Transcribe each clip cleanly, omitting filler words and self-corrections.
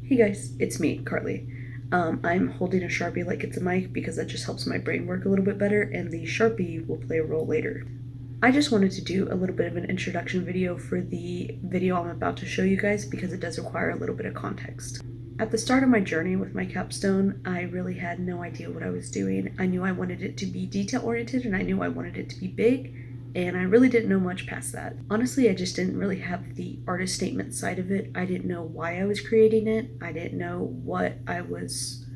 Hey guys, it's me, Carly. I'm holding a Sharpie like it's a mic because that just helps my brain work a little bit better, and the Sharpie will play a role later. I just wanted to do a little bit of an introduction video for the video I'm about to show you guys because it does require a little bit of context. At the start of my journey with my capstone, I really had no idea what I was doing. I knew I wanted it to be detail-oriented and I knew I wanted it to be big, and I really didn't know much past that. Honestly, I just didn't really have the artist statement side of it. I didn't know why I was creating it. I didn't know what I was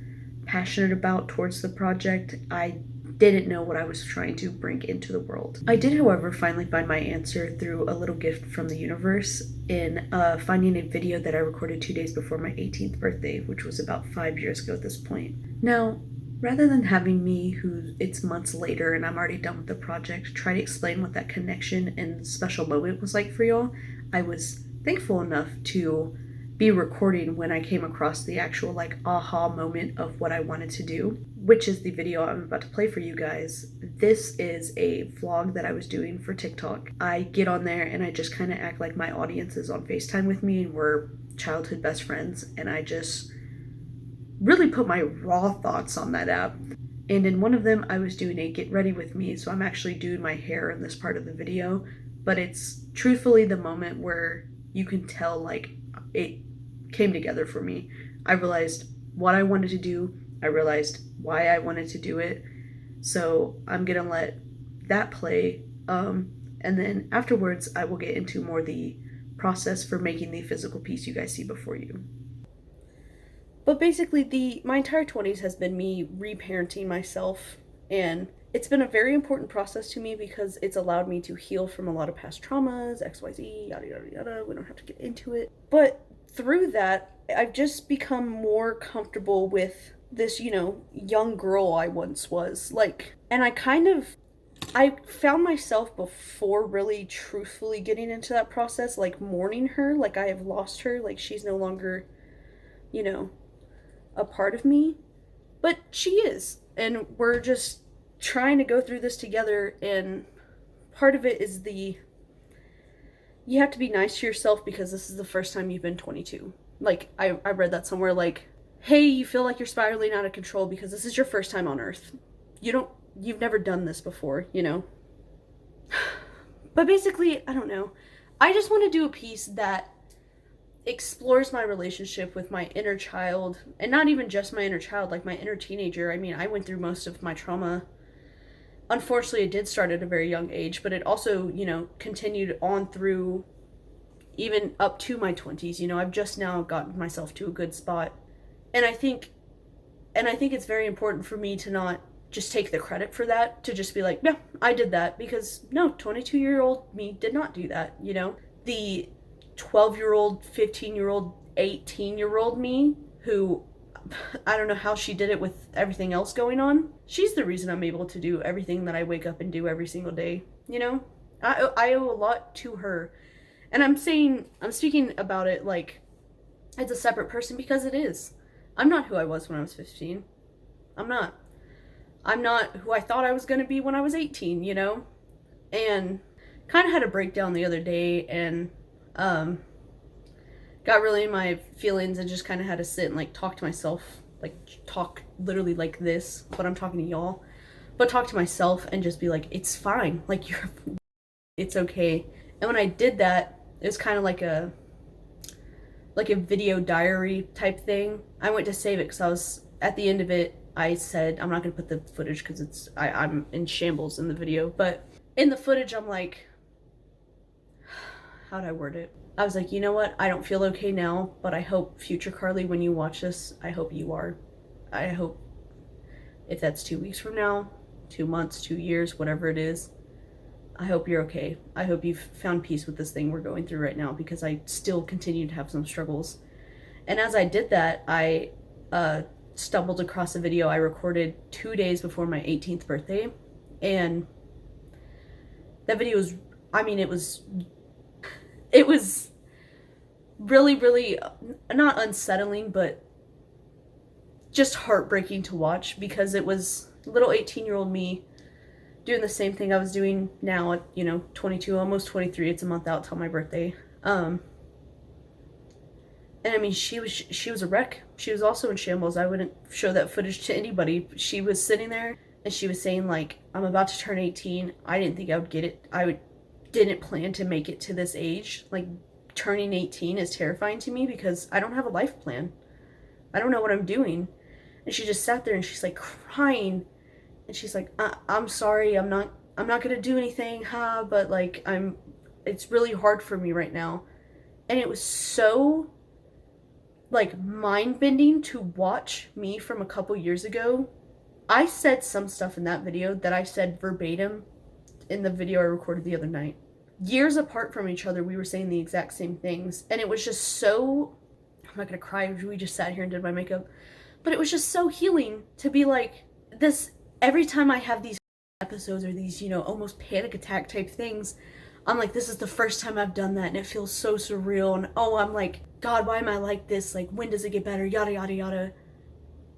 passionate about towards the project. I didn't know what I was trying to bring into the world. I did, however, finally find my answer through a little gift from the universe in finding a video that I recorded 2 days before my 18th birthday, which was about 5 years ago at this point. Now, rather than having me, who it's months later and I'm already done with the project, try to explain what that connection and special moment was like for y'all, I was thankful enough to be recording when I came across the actual aha moment of what I wanted to do, which is the video I'm about to play for you guys. This is a vlog that I was doing for TikTok. I get on there and I just kind of act like my audience is on FaceTime with me and we're childhood best friends, and I just really put my raw thoughts on that app. And in one of them, I was doing a get ready with me, so I'm actually doing my hair in this part of the video, but it's truthfully the moment where you can tell it came together for me. I realized what I wanted to do, I realized why I wanted to do it, so I'm gonna let that play, and then afterwards I will get into more the process for making the physical piece you guys see before you. But basically, my entire 20s has been me reparenting myself, and it's been a very important process to me because it's allowed me to heal from a lot of past traumas, XYZ, yada yada yada. We don't have to get into it. But through that, I've just become more comfortable with this, young girl I once was. And I found myself before really truthfully getting into that process, mourning her, I have lost her, she's no longer, a part of me, but she is, and we're just trying to go through this together. And part of it is you have to be nice to yourself because this is the first time you've been 22. I read that somewhere, hey, you feel like you're spiraling out of control because this is your first time on Earth. You've never done this before, But basically, I don't know, I just want to do a piece that explores my relationship with my inner child, and not even just my inner child, my inner teenager. I mean, I went through most of my trauma. Unfortunately, it did start at a very young age, but it also, continued on through even up to my 20s. I've just now gotten myself to a good spot. And I think it's very important for me to not just take the credit for that, to just be like, no, I did that, because no, 22-year-old me did not do that, The 12-year-old, 15-year-old, 18-year-old me, who I don't know how she did it with everything else going on. She's the reason I'm able to do everything that I wake up and do every single day. I owe a lot to her. And I'm speaking about it like it's a separate person, because it is. I'm not who I was when I was 15. I'm not. I'm not who I thought I was going to be when I was 18, And kind of had a breakdown the other day, and got really in my feelings and just kind of had to sit and talk to myself, talk literally like this, but I'm talking to y'all, but talk to myself and just be like, it's fine, it's okay. And when I did that, it was kind of like a video diary type thing. I went to save it because I was at the end of it. I said I'm not gonna put the footage because I'm in shambles in the video, but in the footage I'm like, how'd I word it? I was like, you know what? I don't feel okay now, but I hope future Carly, when you watch this, I hope you are. I hope, if that's 2 weeks from now, 2 months, 2 years, whatever it is, I hope you're okay. I hope you've found peace with this thing we're going through right now, because I still continue to have some struggles. And as I did that, I stumbled across a video I recorded 2 days before my 18th birthday. And that video was, it was really, really not unsettling, but just heartbreaking to watch, because it was little 18-year-old me doing the same thing I was doing now at, 22, almost 23. It's a month out till my birthday. And I mean, she was a wreck. She was also in shambles. I wouldn't show that footage to anybody. She was sitting there and she was saying like, I'm about to turn 18. I didn't think I would get it. Didn't plan to make it to this age. Like, turning 18 is terrifying to me because I don't have a life plan. I don't know what I'm doing. And she just sat there and she's like crying. And she's like, I'm sorry, I'm not gonna do anything, huh? But like, it's really hard for me right now. And it was so like mind-bending to watch me from a couple years ago. I said some stuff in that video that I said verbatim in the video I recorded the other night. Years apart from each other, we were saying the exact same things. And it was just so, I'm not gonna cry, we just sat here and did my makeup. But it was just so healing to be like, this, every time I have these episodes or these, almost panic attack type things, I'm like, this is the first time I've done that and it feels so surreal. And I'm like, God, why am I like this? Like, when does it get better? Yada, yada, yada.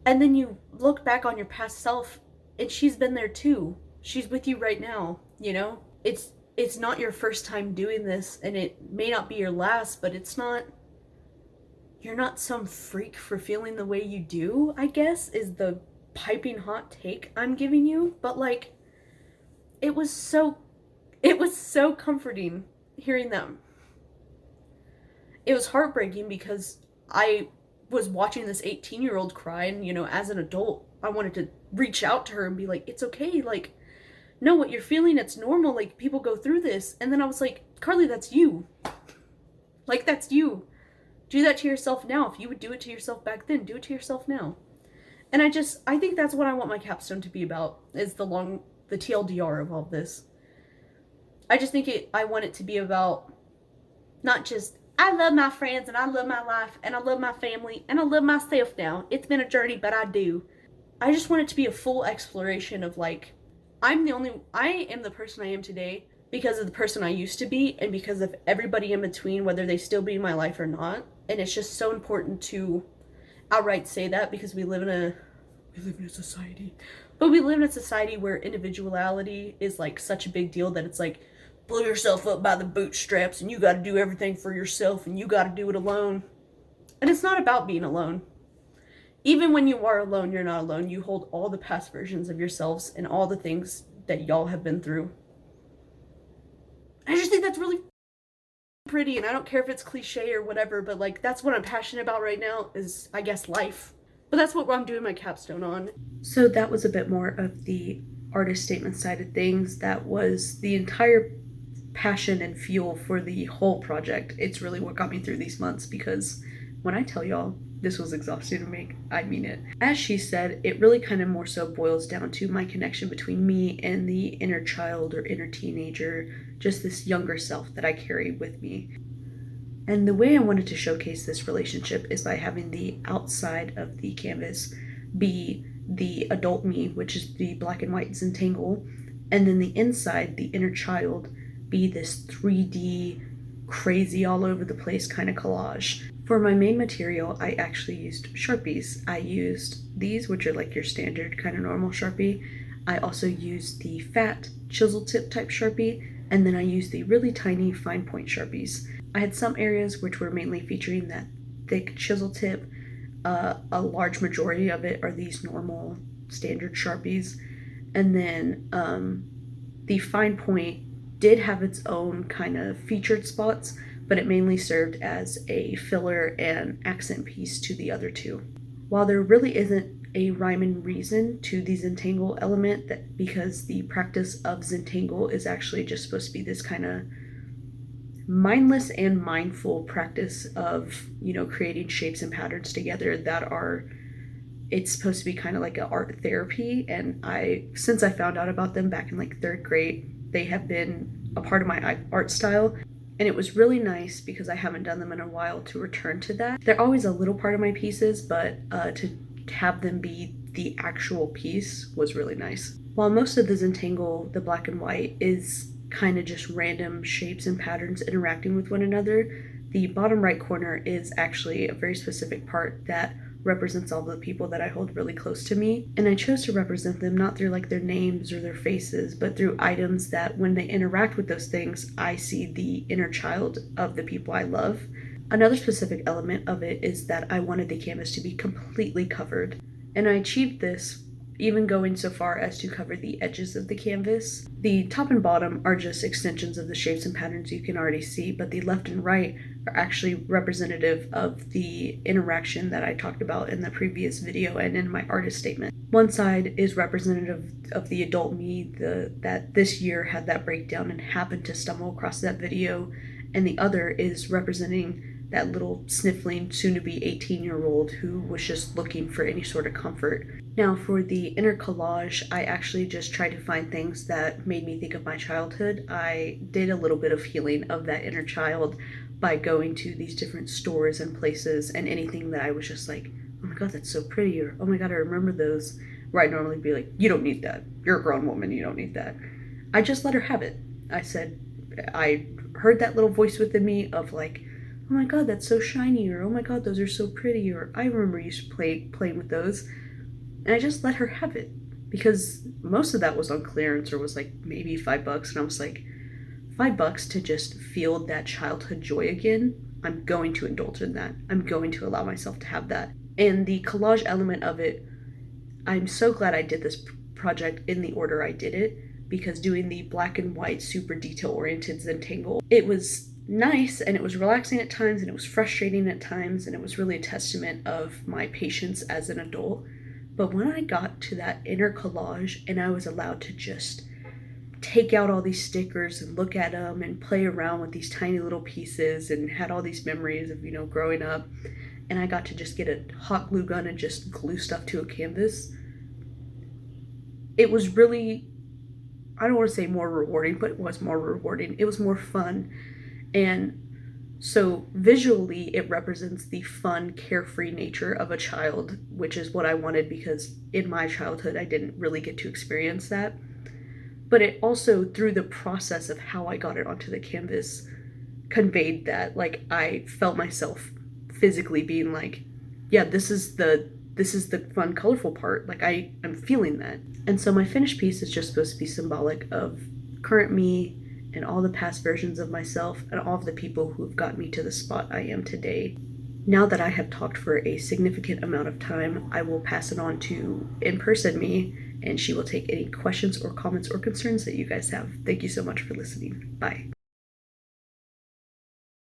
And then you look back on your past self and she's been there too. She's with you right now, It's not your first time doing this and it may not be your last, but you're not some freak for feeling the way you do, I guess, is the piping hot take I'm giving you. But like, it was so comforting hearing them. It was heartbreaking because I was watching this 18-year-old cry and, as an adult, I wanted to reach out to her and be like, it's okay, like, no, what you're feeling, it's normal, like, people go through this. And then I was like, Carly, that's you. Like, that's you. Do that to yourself now. If you would do it to yourself back then, do it to yourself now. And I think that's what I want my capstone to be about, is the TLDR of all this. I just think I want it to be about not just, I love my friends and I love my life and I love my family and I love myself now. It's been a journey, but I do. I just want it to be a full exploration of like, I am the person I am today because of the person I used to be and because of everybody in between, whether they still be in my life or not. And it's just so important to outright say that because we live in a society. But we live in a society where individuality is like such a big deal that it's like, pull yourself up by the bootstraps and you got to do everything for yourself and you got to do it alone. And it's not about being alone. Even when you are alone, you're not alone. You hold all the past versions of yourselves and all the things that y'all have been through. I just think that's really pretty, and I don't care if it's cliche or whatever, but like, that's what I'm passionate about right now is, I guess, life. But that's what I'm doing my capstone on. So that was a bit more of the artist statement side of things. That was the entire passion and fuel for the whole project. It's really what got me through these months, because when I tell y'all this was exhausting to make, I mean it. As she said, it really kind of more so boils down to my connection between me and the inner child or inner teenager, just this younger self that I carry with me. And the way I wanted to showcase this relationship is by having the outside of the canvas be the adult me, which is the black and white Zentangle, and then the inside, the inner child, be this 3D, crazy all over the place kind of collage. For my main material, I actually used Sharpies. I used these, which are like your standard kind of normal Sharpie. I also used the fat chisel tip type Sharpie, and then I used the really tiny fine point Sharpies. I had some areas which were mainly featuring that thick chisel tip. A large majority of it are these normal standard Sharpies. And then the fine point did have its own kind of featured spots, but it mainly served as a filler and accent piece to the other two. While there really isn't a rhyme and reason to the Zentangle element, that because the practice of Zentangle is actually just supposed to be this kind of mindless and mindful practice of, creating shapes and patterns together that are, it's supposed to be kind of like an art therapy. And since I found out about them back in like 3rd grade, they have been a part of my art style. And it was really nice because I haven't done them in a while to return to that. They're always a little part of my pieces, but to have them be the actual piece was really nice. While most of the Zentangle, the black and white, is kind of just random shapes and patterns interacting with one another, the bottom right corner is actually a very specific part that represents all the people that I hold really close to me. And I chose to represent them not through like their names or their faces, but through items that when they interact with those things, I see the inner child of the people I love. Another specific element of it is that I wanted the canvas to be completely covered, and I achieved this even going so far as to cover the edges of the canvas. The top and bottom are just extensions of the shapes and patterns you can already see, but the left and right are actually representative of the interaction that I talked about in the previous video and in my artist statement. One side is representative of the adult me that this year had that breakdown and happened to stumble across that video, and the other is representing that little sniffling, soon-to-be 18-year-old who was just looking for any sort of comfort. Now, for the inner collage, I actually just tried to find things that made me think of my childhood. I did a little bit of healing of that inner child by going to these different stores and places, and anything that I was just like, oh my god, that's so pretty, or oh my god, I remember those, where I'd normally be like, you don't need that. You're a grown woman, you don't need that. I just let her have it. I heard that little voice within me of like, oh my god, that's so shiny, or oh my god, those are so pretty, or I remember you used to playing with those. And I just let her have it, because most of that was on clearance or was like maybe $5, and I was like, $5 to just feel that childhood joy again, I'm going to indulge in that. I'm going to allow myself to have that. And the collage element of it, I'm so glad I did this project in the order I did it, because doing the black and white super detail-oriented Zentangle, it was nice and it was relaxing at times and it was frustrating at times, and it was really a testament of my patience as an adult. But when I got to that inner collage and I was allowed to just take out all these stickers and look at them and play around with these tiny little pieces, and had all these memories of, growing up, and I got to just get a hot glue gun and just glue stuff to a canvas, it was really, I don't want to say more rewarding, but it was more rewarding. It was more fun. And so visually, it represents the fun, carefree nature of a child, which is what I wanted, because in my childhood, I didn't really get to experience that. But it also, through the process of how I got it onto the canvas, conveyed that. Like, I felt myself physically being like, yeah, this is the fun, colorful part. Like, I'm feeling that. And so my finished piece is just supposed to be symbolic of current me, and all the past versions of myself, and all of the people who have gotten me to the spot I am today. Now that I have talked for a significant amount of time, I will pass it on to in-person me, and she will take any questions or comments or concerns that you guys have. Thank you so much for listening. Bye.